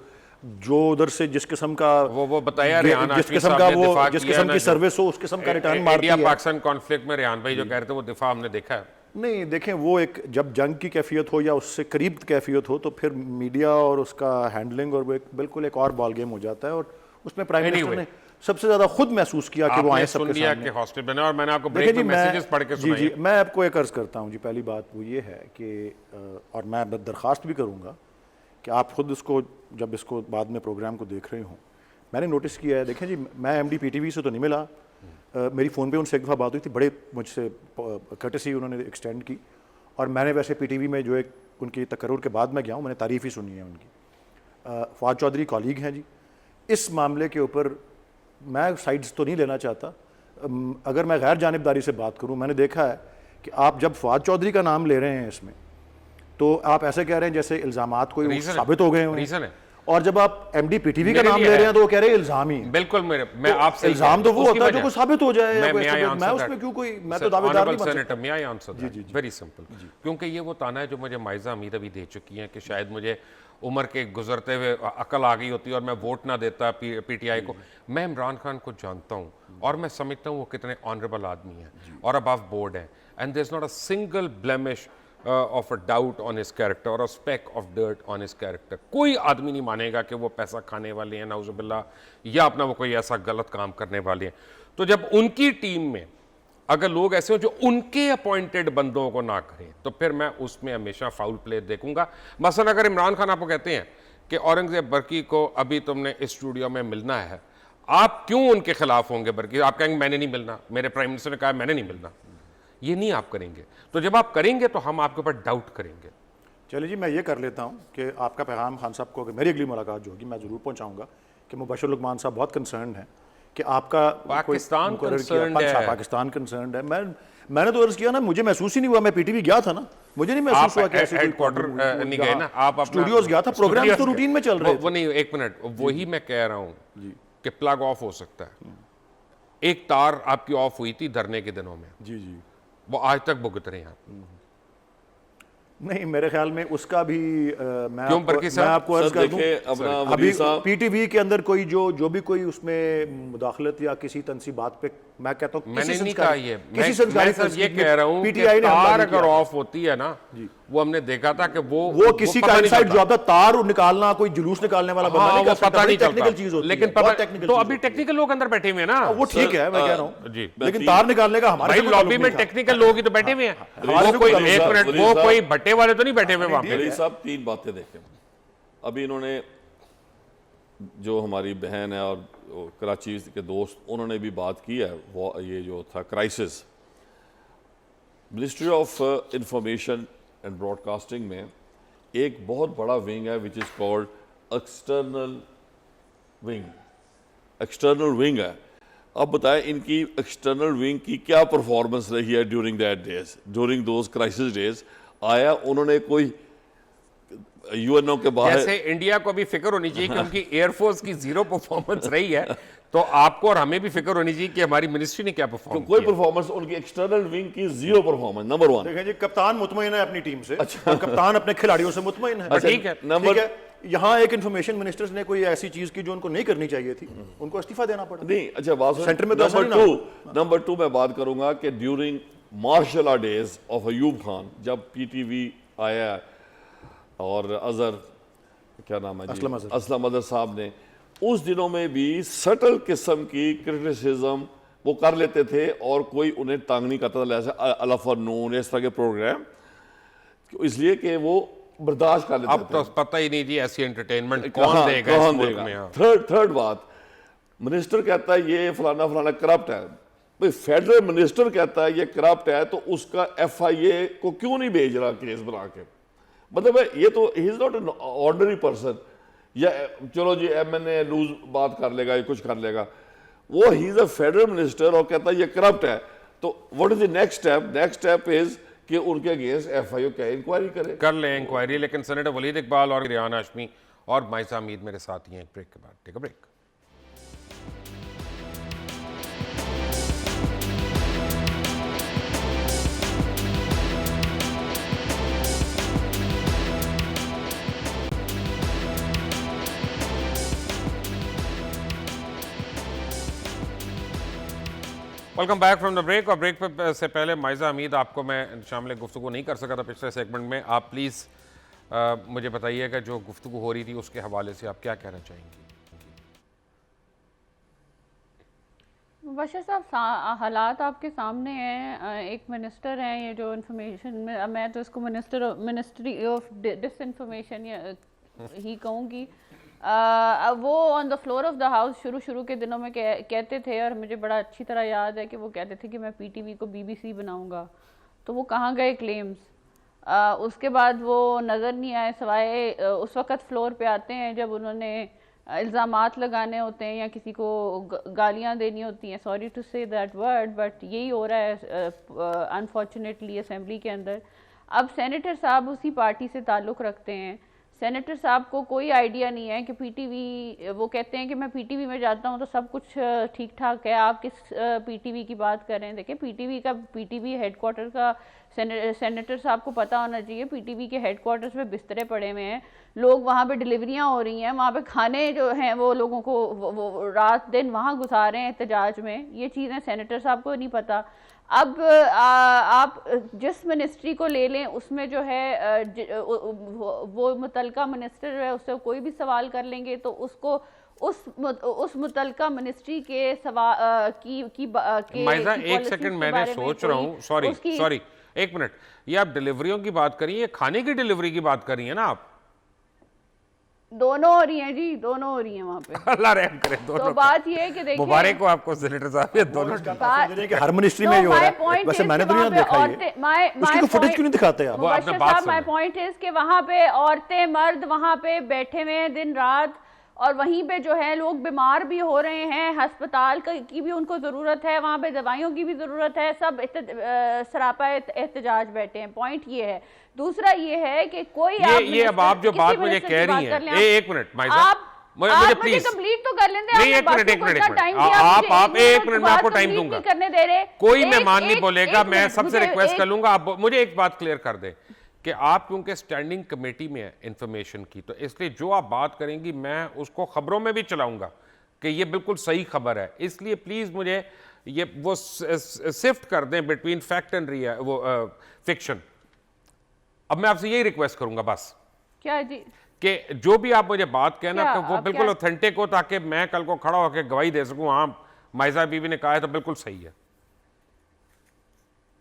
जो उधर से जिस किस्म का वो बताया रेहान जिस हाशमी किस्म साहब का ने वो दिफा जिस किया किस्म ना की जो- सर्विस हो उस किस्म का रिटर्न मारती इंडिया है। पाकिस्तान कॉन्फ्लिक्ट में रेहान भाई जो कह रहे थे वो दिफा हमने देखा है। नहीं, देखें, वो एक जब जंग की कैफियत हो या उससे करीब कैफियत हो तो फिर मीडिया और उसका हैंडलिंग और वो एक बिल्कुल एक और बॉल गेम हो जाता है, और उसमें प्राइम मिनिस्टर Anyway, ने सबसे ज्यादा खुद महसूस किया कि वो आए आपने सुन सबके लिया सामने। कि हॉस्टल बने और मैंने आपको देखिए ब्रेक जी, में मैसेजेस पढ़ के जी सुनाए। मैं आपको एक अर्ज करता हूँ जी। पहली बात वो ये है कि और मैं दरख्वास्त भी करूँगा कि आप खुद इसको जब इसको बाद में प्रोग्राम को देख रहे हों, मैंने नोटिस किया है, देखें जी, मैं MD PTV से तो नहीं मिला, मेरी फ़ोन पे उनसे एक दफ़ा बात हुई थी, बड़े मुझसे कर्टसी उन्होंने एक्सटेंड की, और मैंने वैसे PTV में जो एक उनकी तकर्रुर के बाद मैं गया हूँ, मैंने तारीफ़ ही सुनी है उनकी। फवाद चौधरी कॉलीग हैं जी, इस मामले के ऊपर मैं साइड्स तो नहीं लेना चाहता। अगर मैं गैर जानिबदारी से बात करूं, मैंने देखा है कि आप जब फवाद चौधरी का नाम ले रहे हैं इसमें, तो आप ऐसे कह रहे हैं जैसे इल्ज़ामात कोई Reason है। साबित हो गए हों, रीजन है, और जब आप MD PTV का मेरे नाम लिए ले रहे है। हैं तो वो कह रहे हैं इल्ज़ाम ही है। बिल्कुल मैं आपसे ही इल्ज़ाम तो वो उसकी होता है जो वजह- कोई साबित हो जाए, या मैं कोई may I ऐसा- answer मैं that? उसमें क्यों कोई, मैं Sir, तो दावेदार नहीं Honorable बन Senator, सकता। may I answer that? Very simple. क्योंकि ये वो ताना है जो मुझे माइजा अमीर अभी दे चुकी हैं कि शायद मुझे उम्र के गुजरते हुए अकल आ गई होती और मैं वोट ना देता PTI को। मैं इमरान खान को जानता हूँ और मैं समझता हूँ वो कितने ऑनरेबल आदमी हैं और अबव बोर्ड हैं, and there is not a single blemish of a doubt on his character और a speck of dirt on his character. कोई आदमी नहीं मानेगा कि वो पैसा खाने वाले हैं नाउजुबिल्लाह, या अपना वो कोई ऐसा गलत काम करने वाले हैं। तो जब उनकी टीम में अगर लोग ऐसे हो जो उनके अपॉइंटेड बंदों को ना करें, तो फिर मैं उसमें हमेशा फाउल प्ले देखूंगा। मसलन अगर इमरान खान आपको कहते हैं कि औरंगजेब बर्की को अभी तुमने इस स्टूडियो में मिलना है, आप क्यों उनके खिलाफ होंगे? बर्की आप कहेंगे मैंने नहीं मिलना, मेरे प्राइम मिनिस्टर ने कहा मैंने नहीं मिलना। ये नहीं आप करेंगे। तो जब आप करेंगे तो हम आपके ऊपर डाउट करेंगे। चलिए जी, मैं ये कर लेता हूँ कि आपका पैगाम खान साहब को, अगर मेरी अगली मुलाकात जो होगी, मैं ज़रूर पहुँचाऊँगा कि मुबशिर लुकमान साहब बहुत कंसर्न है कि आपका पाकिस्तान कोई मुकर्रर किया। concerned है। पाकिस्तान कंसर्न है। मैंने तो अर्ज किया ना, मुझे महसूस ही नहीं हुआ। मैं PTV गया था ना, मुझे नहीं महसूस हुआ कि ऐसे कोई हेडक्वार्टर problem नहीं गए ना आप? स्टूडियोज गया था, प्रोग्राम तो रूटीन में चल रहे वो नहीं, एक मिनट, वही मैं कह रहा हूँ कि प्लग ऑफ हो सकता है। एक तार आपकी ऑफ हुई थी धरने के दिनों में, जी जी। वो आज तक भुगत रहे हैं। नहीं, मेरे ख्याल में उसका भी मैं क्यों आपको- बरकी साहब? मैं आपको अर्ज सर कर दूं, देखिए, अपना अभी वली साहब PTV के अंदर कोई जो भी कोई उसमें मुदाखलत या किसी तंसीबात पे, मैं कहता हूँ मैंने किसी नहीं कहा संस्कारी- ये, किसी मैं संस्कारी सिर्फ ये तंसीब में कह रहा हूँ कि PTI ने हमला तार नहीं अगर किया। ऑफ होती है ना, वो हमने देखा था कि वो किसी का इनसाइड जॉब था, तार निकालना, कोई जुलूस निकालने वाला बंदा हाँ, नहीं वो कर सकता। पता नहीं चलता, टेक्निकल चीज होती लेकिन है, बहुत पता technical तो चीज अभी होती है। टेक्निकल लोग अंदर बैठे हुए हैं ना। वो ठीक है, मैं कह रहा हूँ, जी, लेकिन तार निकालने का हमारे भाई से कोई ताल्लुक लॉबी में नहीं था। टेक्निकल लोग ही तो बैठे हुए हैं। हमारे वो से कोई कोई एक ताल्लुक मिनट, नहीं वो था। कोई भट्टे वाले तो नहीं बैठे हुए वहां पे। वली साहब 3 बातें देखें। अभी इन्होंने, जो हमारी बहन है और कराची के दोस्त, उन्होंने भी बात की है, वो ये जो था crisis, ministry of information and broadcasting में एक बहुत बड़ा विंग है which is called external wing. External wing है। अब बताएं इनकी एक्सटर्नल विंग की क्या परफॉर्मेंस रही है during that days, during those crisis days. आया उन्होंने कोई UNO के बाहर, जैसे इंडिया को भी फिक्र होनी चाहिए कि उनकी एयरफोर्स की 0 परफॉर्मेंस रही है, तो आपको और हमें भी फिक्र होनी चाहिए कि हमारी मिनिस्ट्री ने क्या परफॉर्म कोई किया। परफॉर्मेंस, उनकी एक्सटर्नल विंग की 0 परफॉर्मेंस। नंबर 1। देखें जी, कप्तान मुतमईन है अपनी टीम से, और कप्तान अपने खिलाड़ियों से मुतमईन है। ठीक है, नंबर, ठीक है, यहाँ एक इन्फॉर्मेशन मिनिस्टर्स ने कोई ऐसी चीज की जो उनको नहीं करनी चाहिए थी, उनको इस्तीफा देना पड़ा। नहीं, अच्छा बात सुनो। सेंटर में तो ऐसा नंबर 2 मैं बात करूंगा कि during martial days of Ayub Khan, जब PTV आया और अजहर, क्या नाम है जी, असलम अजहर साहब ने, उस दिनों में भी सटल किस्म की क्रिटिसिज्म वो कर लेते थे और कोई उन्हें तंग नहीं करता था, जैसे अलफ और नून, इस तरह के प्रोग्राम, इसलिए कि वो बर्दाश्त कर लेते अब थे। तो पता ही नहीं जी ऐसी एंटरटेनमेंट कौन कहाँ- देगा इस कौन मुल्क देगा? में। हाँ। थर्ड बात, मिनिस्टर कहता है ये फलाना फलाना करप्ट है, भाई फेडरल मिनिस्टर कहता है ये करप्ट है, तो उसका FIA को क्यों नहीं भेज रहा केस बना के? मतलब ये तो he is not an ordinary person, या चलो जी MNA लूज बात कर लेगा या कुछ कर लेगा, वो he is a federal minister और कहता है ये करप्ट है, तो what is the next step? Next step is कि उनके अगेंस्ट FIO क्या इंक्वायरी करे, कर लें इंक्वायरी। लेकिन सेनेटर वलीद इकबाल और रियान हाशमी और माइजा हमीद मेरे साथ ही हैं। एक ब्रेक के बाद, take a break. Welcome back from the break. और ब्रेक पे से पहले माइजा हमीद, आपको मैं शामिल गुफ्तगू नहीं कर सका था पिछले सेगमेंट में। आप प्लीज़ मुझे बताइएगा जो गुफ्तगू हो रही थी उसके हवाले से आप क्या कहना चाहेंगी? मुबश्शिर साहब, हालात आपके सामने हैं। एक मिनिस्टर हैं, ये जो इंफॉर्मेशन, मैं तो इसको मिनिस्ट्री ऑफ डिसइंफॉर्मेशन ही कहूँगी। वो on the floor of the house शुरू के दिनों में कहते थे, और मुझे बड़ा अच्छी तरह याद है कि वो कहते थे कि मैं PTV को BBC बनाऊंगा। तो वो कहाँ गए क्लेम्स? उसके बाद वो नज़र नहीं आए, सिवाय उस वक़्त फ्लोर पे आते हैं जब उन्होंने इल्ज़ामात लगाने होते हैं या किसी को गालियाँ देनी होती हैं। Sorry to say that word, but यही हो रहा है अनफॉर्चुनेटली असेंबली के अंदर। अब सेनेटर साहब उसी पार्टी से ताल्लुक़ रखते हैं। सेनेटर साहब को कोई आइडिया नहीं है कि PTV, वो कहते हैं कि मैं PTV में जाता हूँ तो सब कुछ ठीक ठाक है। आप किस PTV की बात कर रहे हैं? देखिए, PTV हेडक्वार्टर का सेनेटर साहब को पता होना चाहिए। PTV के हेडक्वार्टर्स में बिस्तरे पड़े हुए हैं, लोग वहाँ पे डिलीवरियाँ हो रही हैं, वहाँ पे खाने जो हैं वो लोगों को वो रात दिन वहाँ गुजार रहे हैं एहतजाज में। ये चीज़ें सेनेटर साहब को नहीं पता। अब आप जिस मिनिस्ट्री को ले लें उसमें जो है वो मुतलका मिनिस्टर है, उससे कोई भी सवाल कर लेंगे तो उसको उस मुतलका मिनिस्ट्री के माइजा एक सेकंड, मैंने सोच रहा हूँ, सॉरी एक मिनट, ये आप डिलीवरियों की बात करिए, खाने की डिलीवरी की बात करिए ना आप? दोनों हो रही हैं जी, दोनों हो रही हैं वहाँ पे। अल्लाह रहम करे दोनों। तो बात ये है कि देखिए, मुबारक हो आपको सेनेटर साहब, ये दोनों कि हर मिनिस्ट्री में ये हो रहा है। वैसे मैंने तो नहीं देखा ये, उसकी फुटेज क्यों नहीं दिखाते आप? वो आपने बात माय पॉइंट इज कि वहाँ पे औरतें मर्द वहाँ पे बैठे हुए हैं दिन रात, और वहीं पे जो है लोग बीमार भी हो रहे हैं, अस्पताल की भी उनको ज़रूरत है, वहाँ पे दवाइयों की भी ज़रूरत है, सब सरापा एहतजाज बैठे हैं। पॉइंट ये है। दूसरा ये है कि कोई ये अब आप जो बात मुझे कह रही हैं, एक मिनट माइजा, मुझे प्लीज कंप्लीट तो कर लेते हैं। नहीं, एक मिनट आप एक मिनट में आपको टाइम दूंगा। करने दे रहे, कोई मेहमान नहीं बोलेगा, मैं सबसे रिक्वेस्ट कर लूंगा, आप मुझे एक बात क्लियर कर दें कि आप क्योंकि स्टैंडिंग कमेटी में है इंफॉर्मेशन की, तो इसलिए जो आप बात करेंगी मैं उसको खबरों में भी चलाऊंगा कि ये बिल्कुल सही खबर है। इसलिए प्लीज मुझे ये वो सिफ्ट कर दें बिटवीन फैक्ट एंड वो फिक्शन। अब मैं आपसे यही रिक्वेस्ट करूंगा बस, क्या जी, कि जो भी आप मुझे बात कहना कि वो बिल्कुल ऑथेंटिक हो, ताकि मैं कल को खड़ा होकर गवाही दे सकूं, हाँ माइजा बीबी ने कहा है तो बिल्कुल सही है।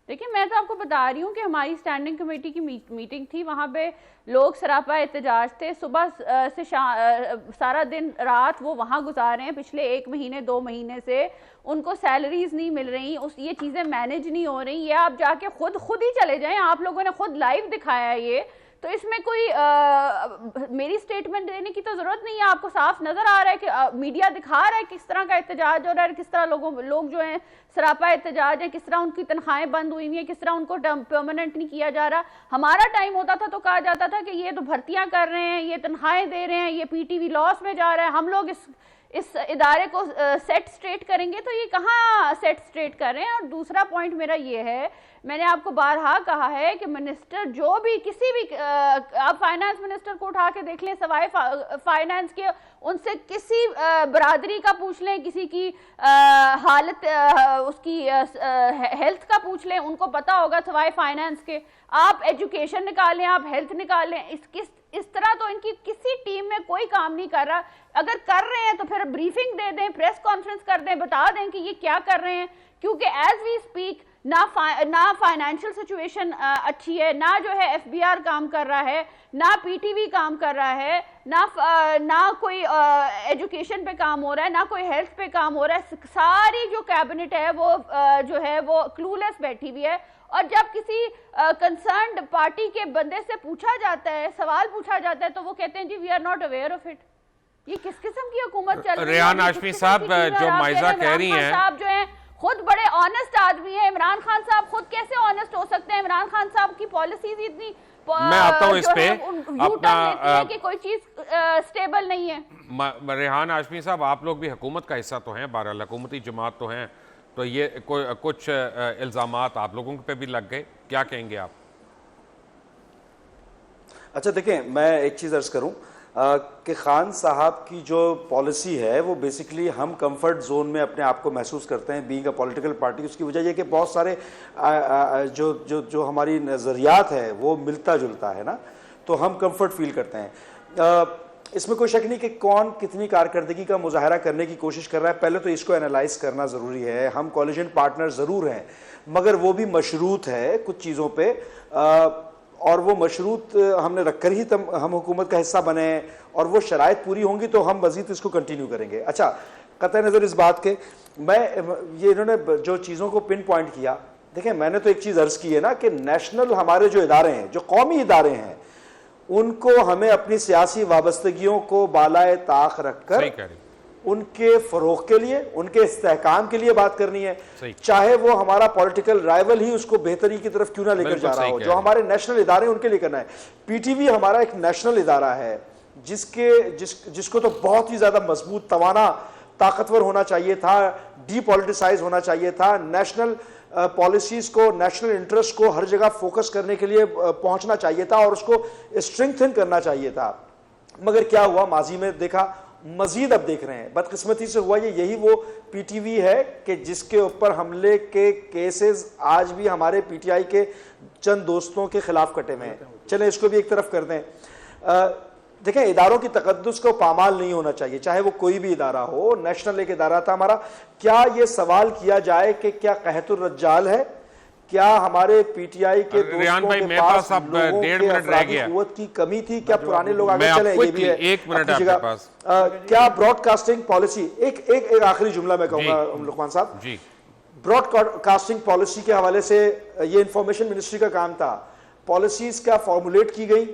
देखिए, मैं तो आपको बता रही हूँ कि हमारी स्टैंडिंग कमेटी की मीटिंग थी, वहाँ पे लोग सरापा एहतजाज थे, सुबह से सारा दिन रात वो वहाँ गुजार रहे हैं। पिछले 1 महीने 2 महीने से उनको सैलरीज नहीं मिल रही, ये चीज़ें मैनेज नहीं हो रही। ये आप जाके खुद ही चले जाएं, आप लोगों ने खुद लाइव दिखाया है ये, तो इसमें कोई मेरी स्टेटमेंट देने की तो ज़रूरत नहीं है। आपको साफ नज़र आ रहा है कि मीडिया दिखा रहा है किस तरह का एहतजाज हो रहा है, किस तरह लोग जो हैं सरापा एहतजाज है, किस तरह उनकी तनख्वाहें बंद हुई हुई हैं, किस तरह उनको परमानेंट नहीं किया जा रहा। हमारा टाइम होता था तो कहा जाता था कि ये तो भर्तियां कर रहे हैं, ये तनख्वाहें दे रहे हैं, ये PTV लॉस में जा रहा है, हम लोग इस इदारे को सेट स्ट्रेट करेंगे। तो ये कहाँ सेट स्ट्रेट कर रहे हैं? और दूसरा पॉइंट मेरा ये है, मैंने आपको बारहा कहा है कि मिनिस्टर जो भी किसी भी आप फाइनेंस मिनिस्टर को उठा के देख लें, सवाए फाइनेंस के, उनसे किसी बरादरी का पूछ लें, किसी की हालत उसकी हेल्थ का पूछ लें, उनको पता होगा सवाए फाइनेंस के। आप एजुकेशन निकालें, आप हेल्थ निकालें, इस तरह तो इनकी किसी टीम में कोई काम नहीं कर रहा। अगर कर रहे हैं तो फिर ब्रीफिंग दे दें, प्रेस कॉन्फ्रेंस कर दें, बता दें कि ये क्या कर रहे हैं, क्योंकि एज वी स्पीक ना फाइनेंशियल सिचुएशन अच्छी है, ना जो है FBR काम कर रहा है, ना PTV काम कर रहा है, ना कोई एजुकेशन पे काम हो रहा है, ना कोई हेल्थ पे काम हो रहा है। सारी जो कैबिनेट है वो जो है वो क्लूलेस बैठी हुई है। और जब किसी कंसर्न्ड पार्टी के बंदे से पूछा जाता है, सवाल पूछा जाता है, तो वो कहते हैं जी we are not aware of it. ये किस किस्म की हुकूमत चल रही है? रेहान ये किस हाशमी किस्म साहब, की चीज़ है? जो आप कह माइजा रहे हैं कह रही इमरान खान हैं, साहब जो हैं खुद बड़े ऑनेस्ट आदमी हैं। इमरान खान साहब खुद कैसे ऑनेस्ट हो सकते हैं? इमरान खान साहब की पॉलिसीज इतनी मैं आता हूं इस पे अपना कि कोई चीज स्टेबल नहीं है। रेहान हाशमी साहब, आप लोग भी हुकूमत का हिस्सा तो हैं, बहरहाल हुकूमती जमात तो हैं, तो ये कुछ इल्ज़ामात आप लोगों पे भी लग गए, क्या कहेंगे आप? अच्छा देखें, मैं एक चीज़ अर्ज़ करूं कि खान साहब की जो पॉलिसी है वो बेसिकली हम कंफर्ट जोन में अपने आप को महसूस करते हैं बीइंग अ पॉलिटिकल पार्टी। उसकी वजह यह कि बहुत सारे जो जो जो हमारी नज़रियात है वो मिलता जुलता है ना, तो हम कंफर्ट फील करते हैं। इसमें कोई शक नहीं कि कौन कितनी कारकर्दगी का मुजाहरा करने की कोशिश कर रहा है, पहले तो इसको एनालाइज करना ज़रूरी है। हम कॉलिजन पार्टनर ज़रूर हैं, मगर वो भी मशरूत है कुछ चीज़ों पर, और वो मशरूत हमने रखकर ही हम हुकूमत का हिस्सा बने हैं, और वो शराइत पूरी होंगी तो हम मज़ीद इसको कंटिन्यू करेंगे। अच्छा, कतई नज़र इस बात के, ये इन्होंने जो चीज़ों को पिन पॉइंट किया, देखें मैंने तो एक चीज़ अर्ज़ की है ना कि नेशनल हमारे जो इदारे हैं, जो कौमी इदारे हैं, उनको हमें अपनी सियासी वाबस्तगियों को बालाए ताक रखकर उनके फ़रोग के लिए, उनके इस्तेहकाम के लिए बात करनी है, चाहे वो हमारा पॉलिटिकल राइवल ही उसको बेहतरी की तरफ क्यों ना लेकर जा रहा हो। जो हमारे नेशनल इदारे उनके लिए करना है। पीटीवी हमारा एक नेशनल इदारा है जिसको तो बहुत ही ज़्यादा मजबूत, तवाना, ताकतवर होना चाहिए था, डीपॉलिटिसाइज होना चाहिए था, नेशनल पॉलिसीज को, नेशनल इंटरेस्ट को हर जगह फोकस करने के लिए पहुंचना चाहिए था और उसको स्ट्रेंथन करना चाहिए था। मगर क्या हुआ, माजी में देखा, मजीद अब देख रहे हैं, बदकिस्मती से हुआ यही वो पीटीवी है कि जिसके ऊपर हमले के केसेस आज भी हमारे पीटीआई के चंद दोस्तों के खिलाफ कटे हुए हैं। चलें इसको भी एक तरफ कर दें। देखें, इदारों की तकद्दुस को पामाल नहीं होना चाहिए, चाहे वो कोई भी इदारा हो। नेशनल एक इदारा था हमारा। क्या ये सवाल किया जाए कि क्या कहतुर रज्जाल है, क्या हमारे पीटीआई के दोस्तों के पास लोगों के अफरादी कुव्वत की कमी थी, क्या पुराने लोग आगे चले, ये भी है। एक मिनट आपके पास। क्या ब्रॉडकास्टिंग पॉलिसी, एक आखिरी जुमला मैं कहूंगा लुकमान साहब, ब्रॉडकास्टिंग पॉलिसी के हवाले से ये इंफॉर्मेशन मिनिस्ट्री का काम था। पॉलिसीज क्या फॉर्मुलेट की गई,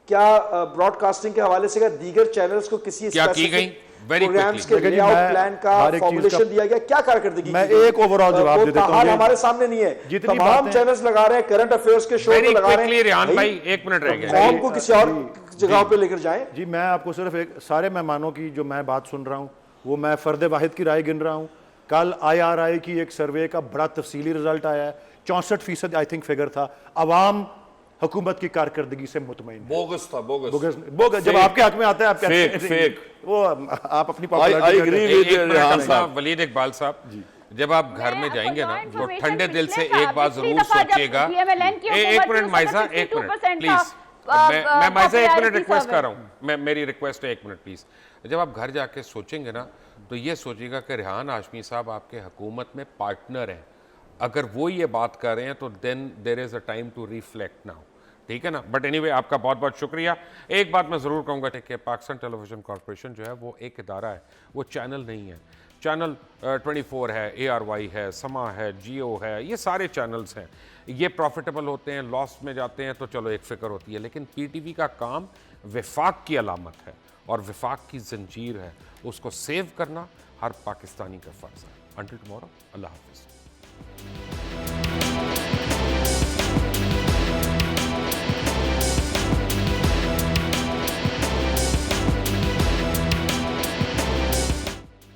क्या ब्रॉडकास्टिंग के हवाले से दीगर चैनल्स को किसी स्पेसिफिक प्रोग्राम्स के लेआउट प्लान का फॉर्मुलेशन दिया गया, क्या कारकर्दगी? मैं एक ओवरऑल जवाब दे देता हूं। हमारे सामने नहीं है, तमाम चैनल्स लगा रहे हैं, करंट अफेयर्स के शो तो लगा रहे हैं। रेहान भाई, एक मिनट रह गया, कौम को किसी और जगह पे लेकर जाएं। जी, मैं आपको सिर्फ एक, सारे मेहमानों की जो मैं बात सुन रहा हूं वो मैं फर्द वाहिद की राय गिन रहा हूं। कल IRI की एक सर्वे का बड़ा तफसीली रिजल्ट आया है, 64% आई थिंक फिगर था। अवाम हुकूमत की कारकर्दगी से मुतमईन, बोगस था, बोगस जब आपके हक में आता है आप कहते हैं फेक, वो आप अपनी वलीद इकबाल साहब, जब आप घर में जाएंगे ना तो ठंडे दिल से एक बात जरूर सोचिएगा। एक मिनट माइजा, एक मिनट प्लीज, मैं माइजा एक मिनट रिक्वेस्ट कर रहा हूँ, मेरी रिक्वेस्ट है, एक मिनट प्लीज। जब आप घर जाके सोचेंगे ना तो ये सोचिएगा कि रेहान हाशमी साहब आपके हुकूमत में पार्टनर हैं। अगर वो ये बात कर रहे हैं तो then there is a time to reflect now, ठीक है ना। बट एनीवे, आपका बहुत बहुत शुक्रिया। एक बात मैं ज़रूर कहूँगा कि पाकिस्तान टेलीविज़न कॉरपोरेशन जो है वो एक इदारा है, वो चैनल नहीं है। चैनल 24 है, ARY है, समा है, जियो है, ये सारे चैनल्स हैं। ये प्रॉफिटेबल होते हैं, लॉस में जाते हैं तो चलो एक फ़िक्र होती है, लेकिन PTV का काम विफाक की अलामत है और विफाक की जंजीर है, उसको सेव करना हर पाकिस्तानी का फ़र्ज़ है। अंटिल टुमारो, अल्लाह हाफ़िज़।